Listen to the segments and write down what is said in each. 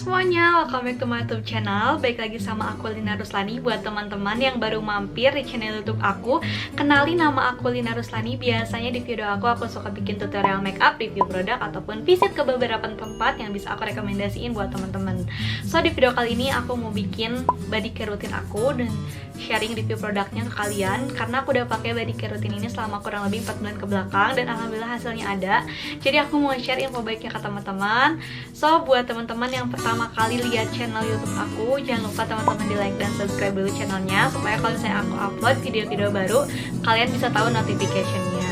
semuanya, welcome back to my YouTube channel. Baik lagi sama aku Lina Ruslani. Buat teman-teman yang baru mampir di channel YouTube aku, kenalin nama aku Lina Ruslani. Biasanya di video aku suka bikin tutorial makeup, review produk, ataupun visit ke beberapa tempat yang bisa aku rekomendasiin buat teman-teman. So di video kali ini aku mau bikin body care rutin aku dan sharing review produknya ke kalian. Karena aku udah pakai body care rutin ini selama kurang lebih 4 bulan ke belakang dan alhamdulillah hasilnya ada. Jadi aku mau share info baiknya ke teman-teman. So buat teman-teman yang pertama kali lihat channel YouTube aku, jangan lupa teman-teman di like dan subscribe dulu channelnya supaya kalau misalnya aku upload video-video baru kalian bisa tahu notification-nya.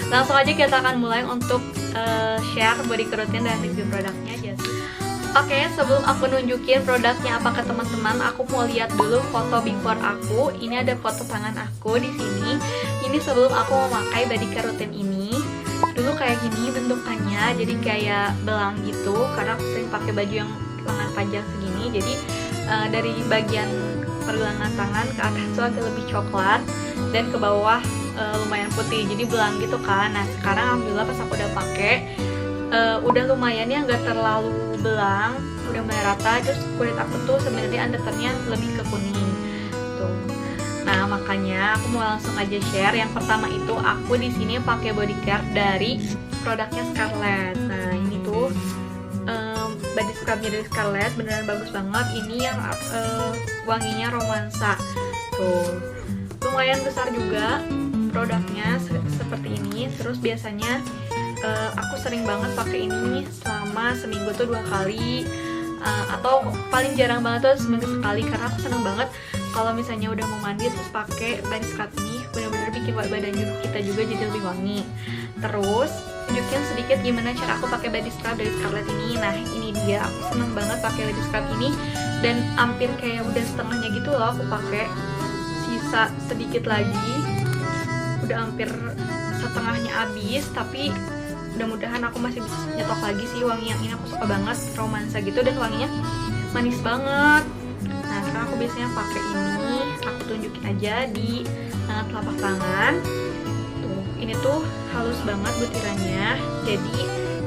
Langsung aja kita akan mulai untuk share body care rutin dan review produknya. Oke, sebelum aku nunjukin produknya apa ke teman-teman, aku mau lihat dulu foto before aku. Ini ada foto tangan aku di sini. Ini sebelum aku memakai body care rutin ini. Dulu kayak gini bentukannya, jadi kayak belang gitu karena aku sering pakai baju yang lengan panjang segini. Jadi dari bagian pergelangan tangan ke atas itu agak lebih coklat dan ke bawah lumayan putih, jadi belang gitu kan. Nah sekarang alhamdulillah pas aku udah pakai udah lumayan ya, nggak terlalu belang, udah mulai rata. Terus kulit aku tuh sebenarnya undertone-nya lebih ke kuning tuh. Nah makanya aku mau langsung aja share. Yang pertama itu aku di sini pakai body care dari produknya Scarlett. Nah ini tuh body scrubnya dari Scarlett, beneran bagus banget. Ini yang wanginya romansa tuh, lumayan besar juga produknya seperti ini. Terus biasanya aku sering banget pakai ini selama seminggu tuh 2 kali, atau paling jarang banget tuh seminggu sekali, karena aku seneng banget kalau misalnya udah mau mandi terus pakai body scrub ini. Bener-bener bikin badan kita juga jadi lebih wangi. Terus tunjukin sedikit gimana cara aku pakai body scrub dari Scarlett ini. Nah ini dia, aku seneng banget pakai body scrub ini dan hampir kayak udah setengahnya gitu loh aku pakai, sisa sedikit lagi, udah hampir setengahnya habis. Tapi mudah-mudahan aku masih bisa nyetok lagi sih. Wangi yang ini aku suka banget, romansa gitu dan wanginya manis banget. Nah sekarang aku biasanya pakai ini, aku tunjukin aja di telapak tangan tuh. Ini tuh halus banget butirannya, jadi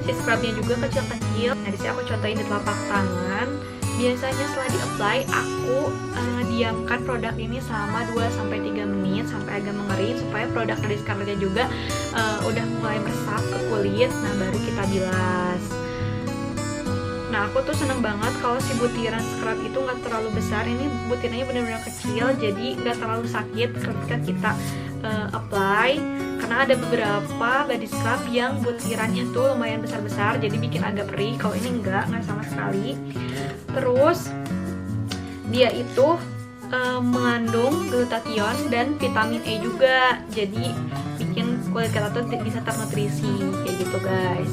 si scrubnya juga kecil-kecil. Nah disini aku contohin di telapak tangan. Biasanya setelah di-apply, aku diamkan produk ini selama 2-3 menit sampai agak mengering, supaya produk dari Scarlett juga udah mulai meresap ke kulit. Nah baru kita bilas. Nah aku tuh seneng banget kalau si butiran scrub itu nggak terlalu besar. Ini butirannya benar-benar kecil, jadi nggak terlalu sakit ketika kita apply. Karena ada beberapa body scrub yang butirannya tuh lumayan besar-besar, jadi bikin agak perih. Kalau ini nggak sama sekali. Terus dia itu mengandung glutathione dan vitamin E juga, jadi bikin kulit kita tuh bisa ternutrisi kayak gitu guys.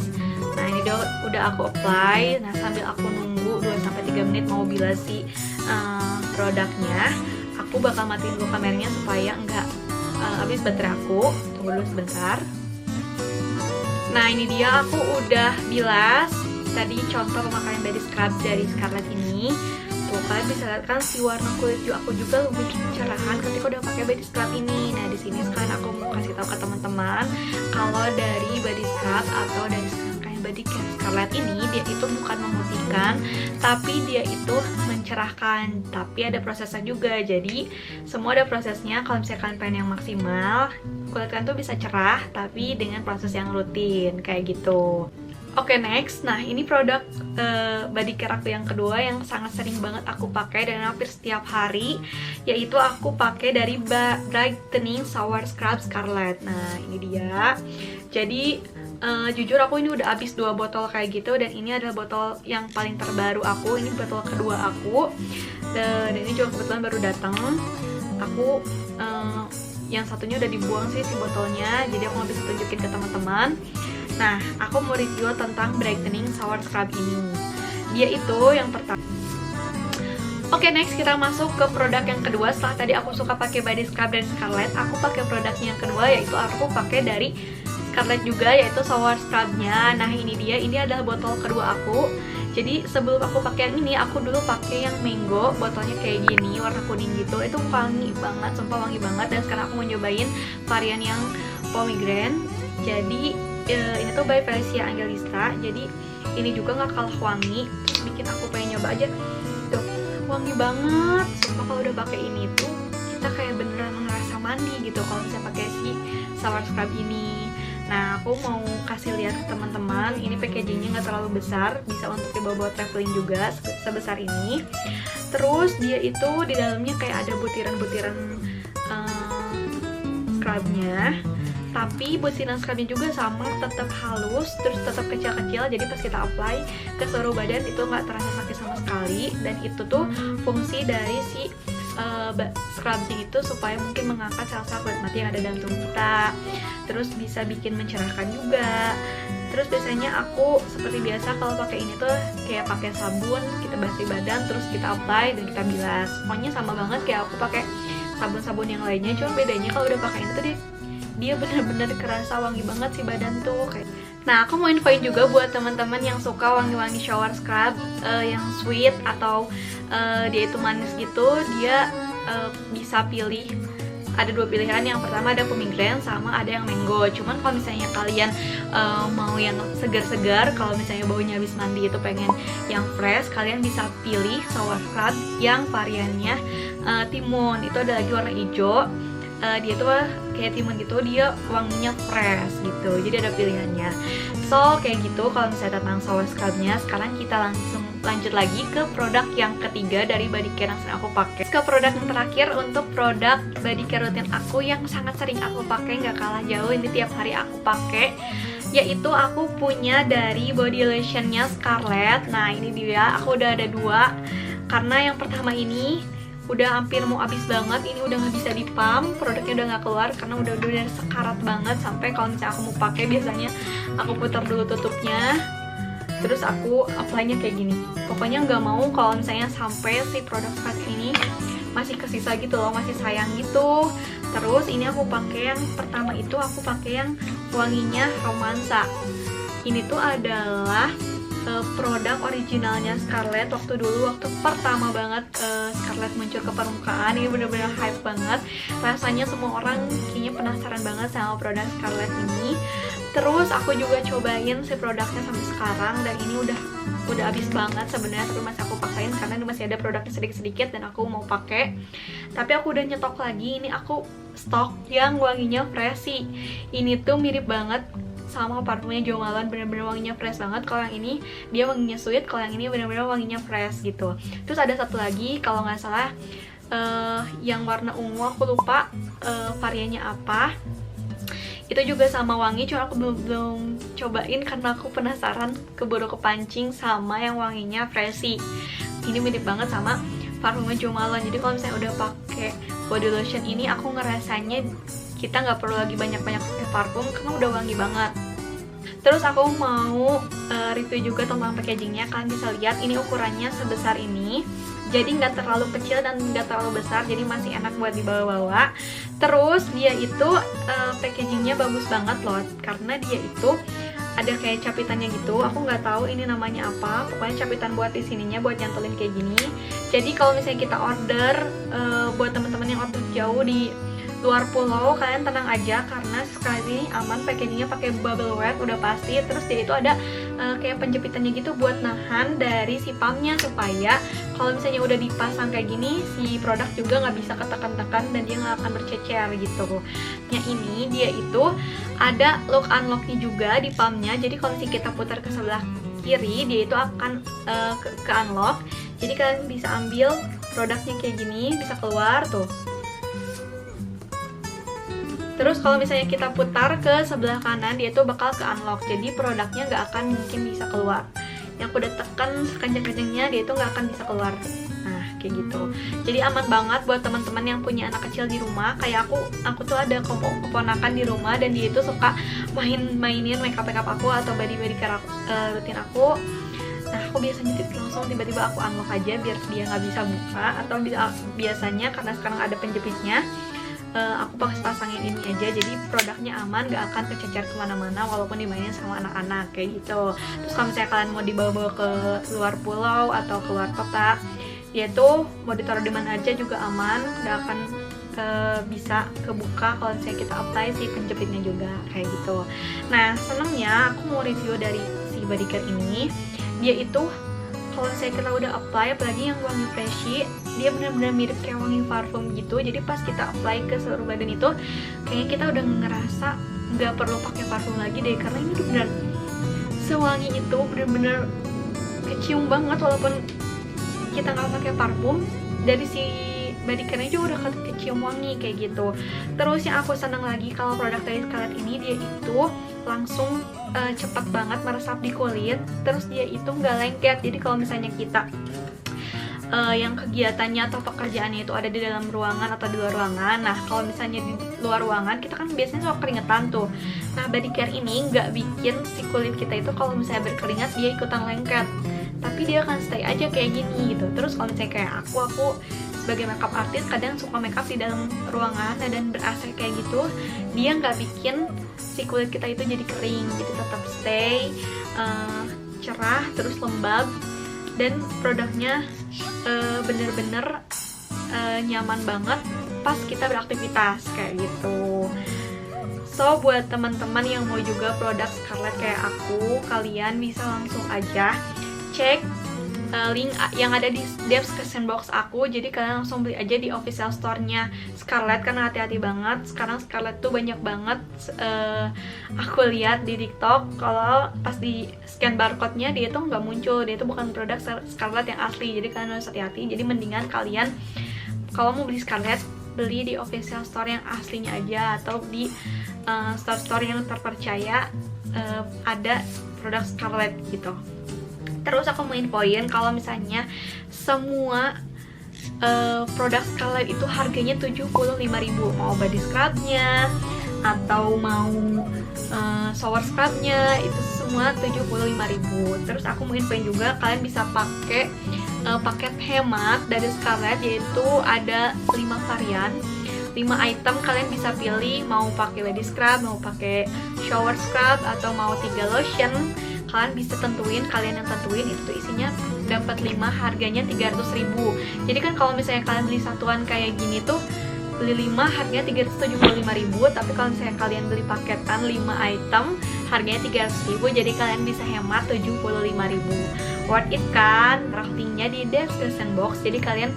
Nah ini udah aku apply. Nah sambil aku nunggu 2-3 menit mau bilas si produknya, aku bakal matiin dulu kameranya supaya enggak habis baterai aku. Tunggu dulu sebentar. Nah ini dia, aku udah bilas tadi contoh pemakaian body scrub dari Scarlett ini. Tuh kalian bisa lihat kan si warna kulit aku juga lebih cerahan ketika udah pakai body scrub ini. Nah di sini sekarang aku mau kasih tahu ke teman-teman kalau dari body scrub atau dari body care Scarlett ini, dia itu bukan memutihkan, tapi dia itu mencerahkan. Tapi ada prosesnya juga, jadi semua ada prosesnya. Kalau misalnya kalian pengen yang maksimal, kulit kalian tuh bisa cerah tapi dengan proses yang rutin kayak gitu. Oke, next. Nah ini produk body care aku yang kedua yang sangat sering banget aku pakai dan hampir setiap hari, yaitu aku pakai dari Brightening Shower Scrub Scarlett. Nah ini dia. Jadi jujur aku ini udah habis 2 botol kayak gitu, dan ini adalah botol yang paling terbaru aku. Ini botol kedua aku, dan ini juga kebetulan baru datang. Aku yang satunya udah dibuang sih si botolnya, jadi aku nggak bisa tunjukin ke teman-teman. Nah aku mau review tentang Brightening Shower Scrub ini. Dia itu yang pertama. Oke, next kita masuk ke produk yang kedua. Setelah tadi aku suka pakai body scrub dari Scarlett, aku pakai produknya yang kedua, yaitu aku pakai dari Scarlett juga, yaitu shower scrubnya. Nah ini dia, ini adalah botol kedua aku. Jadi sebelum aku pakai yang ini, aku dulu pakai yang mango, botolnya kayak gini, warna kuning gitu. Itu wangi banget, sumpah wangi banget. Dan sekarang aku mau nyobain varian yang pomegranate. Jadi ini tuh by Felicia Angelista. Jadi ini juga nggak kalah wangi, terus bikin aku pengen nyoba aja tuh wangi banget. Sumpah kalau udah pakai ini tuh kita kayak beneran ngerasa mandi gitu kalau misalnya pakai si shower scrub ini. Nah, aku mau kasih lihat ke teman-teman, ini packagingnya nggak terlalu besar, bisa untuk dibawa-bawa traveling juga, sebesar ini. Terus dia itu di dalamnya kayak ada butiran-butiran scrubnya, tapi butiran scrubnya juga sama, tetap halus, terus tetap kecil-kecil, jadi pas kita apply ke seluruh badan itu nggak terasa sakit sama sekali. Dan itu tuh fungsi dari si scrubnya itu supaya mungkin mengangkat sel-sel kulit mati yang ada dalam tubuh kita, terus bisa bikin mencerahkan juga. Terus biasanya aku seperti biasa kalau pakai ini tuh kayak pakai sabun, kita basuh badan terus kita apply dan kita bilas. Pokoknya sama banget kayak aku pakai sabun-sabun yang lainnya, cuma bedanya kalau udah pakai ini tuh dia bener-bener kerasa wangi banget si badan tuh kayak. Nah, aku mau infoin juga buat teman-teman yang suka wangi-wangi shower scrub yang sweet atau dia itu manis gitu, dia bisa pilih. Ada dua pilihan, yang pertama ada pomegranate sama ada yang mango. Cuman kalau misalnya kalian mau yang segar-segar, kalau misalnya baunya habis mandi itu pengen yang fresh, kalian bisa pilih shower scrub yang variannya timun. Itu ada lagi warna hijau. Dia tuh kayak timun gitu, dia wanginya fresh gitu, jadi ada pilihannya. So kayak gitu kalau misalnya tentang shower scrubnya. Sekarang kita langsung lanjut lagi ke produk yang ketiga dari body care yang sering aku pakai. Ke produk yang terakhir untuk produk body care rutin aku yang sangat sering aku pakai, nggak kalah jauh, ini tiap hari aku pakai, yaitu aku punya dari body lotionnya Scarlett. Nah ini dia, aku udah ada dua, karena yang pertama ini udah hampir mau habis banget, ini udah nggak bisa dipump, produknya udah nggak keluar karena udah sekarat banget. Sampai kalau misalnya aku mau pakai, biasanya aku putar dulu tutupnya, terus aku apply-nya kayak gini. Pokoknya nggak mau kalau misalnya sampai si produk seperti ini masih kesisa gitu loh, masih sayang gitu. Terus ini aku pakai yang pertama itu, aku pakai yang wanginya romansa. Ini tuh adalah produk originalnya Scarlett waktu pertama banget Scarlett muncul ke permukaan. Ini bener-bener hype banget, rasanya semua orang kayaknya penasaran banget sama produk Scarlett ini. Terus aku juga cobain si produknya sampai sekarang, dan ini udah habis banget sebenarnya, tapi masih aku paksain karena ini masih ada produknya sedikit-sedikit dan aku mau pakai. Tapi aku udah nyetok lagi, ini aku stok yang wanginya fresh sih. Ini tuh mirip banget sama parfumnya Jo Malone, bener-bener wanginya fresh banget. Kalau yang ini dia wanginya sweet, kalau yang ini bener-bener wanginya fresh gitu. Terus ada satu lagi kalau nggak salah yang warna ungu, aku lupa variannya apa. Itu juga sama wangi, cuma aku belum cobain karena aku penasaran, keburu kepancing sama yang wanginya freshy. Ini mirip banget sama parfumnya Jo Malone. Jadi kalau misalnya udah pakai body lotion ini, aku ngerasanya kita nggak perlu lagi banyak-banyak pakai parfum karena udah wangi banget. Terus aku mau review juga tentang packagingnya. Kalian bisa lihat ini ukurannya sebesar ini, jadi nggak terlalu kecil dan nggak terlalu besar, jadi masih enak buat dibawa-bawa. Terus dia itu packagingnya bagus banget loh, karena dia itu ada kayak capitannya gitu. Aku nggak tahu ini namanya apa, pokoknya capitan buat di sininya buat nyantolin kayak gini. Jadi kalau misalnya kita order buat teman-teman yang order jauh di luar pulau, kalian tenang aja karena sekarang ini aman, packagingnya pakai bubble wrap udah pasti. Terus dia itu ada kayak penjepitannya gitu buat nahan dari si pumpnya, supaya kalau misalnya udah dipasang kayak gini, si produk juga nggak bisa ketekan-tekan dan dia nggak akan bercecer gitu. Yang ini dia itu ada lock unlocknya juga di pumpnya, jadi kalau misalnya kita putar ke sebelah kiri, dia itu akan ke unlock. Jadi kalian bisa ambil produknya kayak gini, bisa keluar tuh. Terus kalau misalnya kita putar ke sebelah kanan, dia tuh bakal ke unlock, jadi produknya nggak akan mungkin bisa keluar. Yang aku udah tekan sekencang-kencangnya, dia tuh nggak akan bisa keluar. Nah kayak gitu. Jadi aman banget buat teman-teman yang punya anak kecil di rumah. Kayak aku tuh ada keponakan di rumah dan dia itu suka mainin makeup aku atau body care rutin aku. Nah aku biasanya langsung tiba-tiba aku unlock aja biar dia nggak bisa buka, atau biasanya karena sekarang ada penjepitnya, aku pasangin ini aja, jadi produknya aman, gak akan kececer kemana-mana walaupun dimainin sama anak-anak kayak gitu. Terus kalau misalnya kalian mau dibawa-bawa ke luar pulau atau keluar kota, dia tuh mau ditaruh di mana aja juga aman, gak akan bisa kebuka kalau misalnya kita apply si penjepitnya juga kayak gitu. Nah senengnya aku mau review dari si body care ini, dia itu kalau saya kita udah apply, apalagi yang wangi freshy, dia benar-benar mirip kayak wangi parfum gitu. Jadi pas kita apply ke seluruh badan itu, kayaknya kita udah ngerasa nggak perlu pakai parfum lagi deh, karena ini udah bener sewangi itu, bener-bener kecium banget walaupun kita nggak pakai parfum. Dari si body care-nya juga udah kecium wangi kayak gitu. Terus yang aku senang lagi kalau produk dari Scarlett ini, dia itu langsung cepet banget meresap di kulit. Terus dia itu nggak lengket. Jadi kalau misalnya kita yang kegiatannya atau pekerjaannya itu ada di dalam ruangan atau di luar ruangan, nah kalau misalnya di luar ruangan kita kan biasanya suka keringetan tuh. Nah body care ini nggak bikin si kulit kita itu kalau misalnya berkeringat dia ikutan lengket, tapi dia akan stay aja kayak gini gitu. Terus kalau misalnya kayak aku sebagai makeup artist kadang suka makeup di dalam ruangan dan ber-AC kayak gitu, dia nggak bikin si kulit kita itu jadi kering, jadi tetap stay cerah terus lembab, dan produknya bener-bener nyaman banget pas kita beraktivitas kayak gitu. So buat teman-teman yang mau juga produk Scarlett kayak aku, kalian bisa langsung aja cek link yang ada di description box aku. Jadi kalian langsung beli aja di official store-nya Scarlett, karena hati-hati banget sekarang Scarlett tuh banyak banget aku lihat di TikTok kalau pas di scan barcode-nya dia tuh nggak muncul, dia tuh bukan produk Scarlett yang asli. Jadi kalian harus hati-hati. Jadi mendingan kalian kalau mau beli Scarlett, beli di official store yang aslinya aja, atau di store-store yang terpercaya ada produk Scarlett gitu. Terus aku mau infoin kalau misalnya semua produk Scarlett itu harganya 75.000, mau body scrubnya atau mau shower scrubnya, itu semua 75.000. Terus aku mau infoin juga kalian bisa pakai paket hemat dari Scarlett, yaitu ada 5 varian, 5 item. Kalian bisa pilih mau pakai body scrub, mau pakai shower scrub, atau mau 3 lotion. Kalian bisa tentuin, kalian yang tentuin itu tuh isinya dapat 5, harganya 300.000. Jadi kan kalau misalnya kalian beli satuan kayak gini tuh, beli 5 harganya 375.000, tapi kalau misalnya kalian beli paketan 5 item harganya 300.000, jadi kalian bisa hemat 75.000. Worth it kan? Linknya di description box, jadi kalian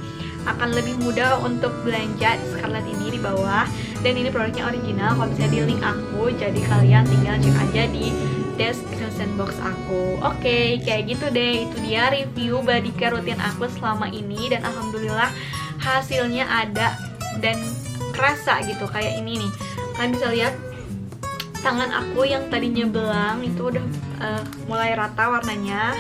akan lebih mudah untuk belanja Scarlett ini di bawah. Dan ini produknya original, kalau misalnya di link aku, jadi kalian tinggal cek aja di description box aku. Oke, kayak gitu deh. Itu dia review body care rutin aku selama ini, dan alhamdulillah hasilnya ada dan kerasa gitu. Kayak ini nih, kalian bisa lihat tangan aku yang tadinya belang itu udah mulai rata warnanya.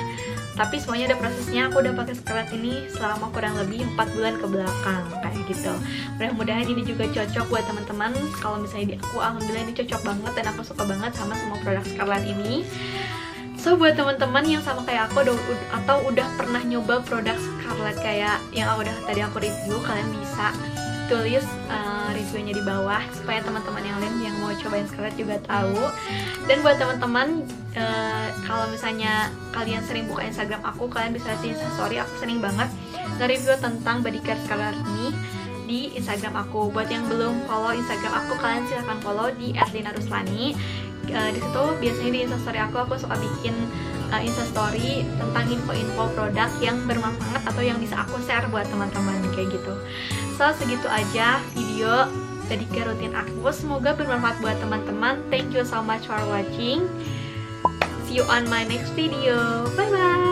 Tapi semuanya ada prosesnya. Aku udah pakai Scarlett ini selama kurang lebih 4 bulan ke belakang kayak gitu. Mudah-mudahan ini juga cocok buat teman-teman. Kalau misalnya di aku, alhamdulillah ini cocok banget dan aku suka banget sama semua produk Scarlett ini. So buat teman-teman yang sama kayak aku atau udah pernah nyoba produk Scarlett kayak yang tadi aku review, kalian bisa tulis reviewnya di bawah supaya teman-teman yang lain yang mau cobain Scarlett juga tahu. Dan buat teman-teman kalau misalnya kalian sering buka Instagram aku, kalian bisa lihat di Instastory aku sering banget nge-review tentang body care Scarlett ini di Instagram aku. Buat yang belum follow Instagram aku, kalian silahkan follow di @linaruslani. Di situ biasanya di Instastory aku suka bikin Instastory tentang info-info produk yang bermanfaat atau yang bisa aku share buat teman-teman kayak gitu. So segitu aja video body care rutin aku, semoga bermanfaat buat teman-teman. Thank you so much for watching. See you on my next video. Bye bye.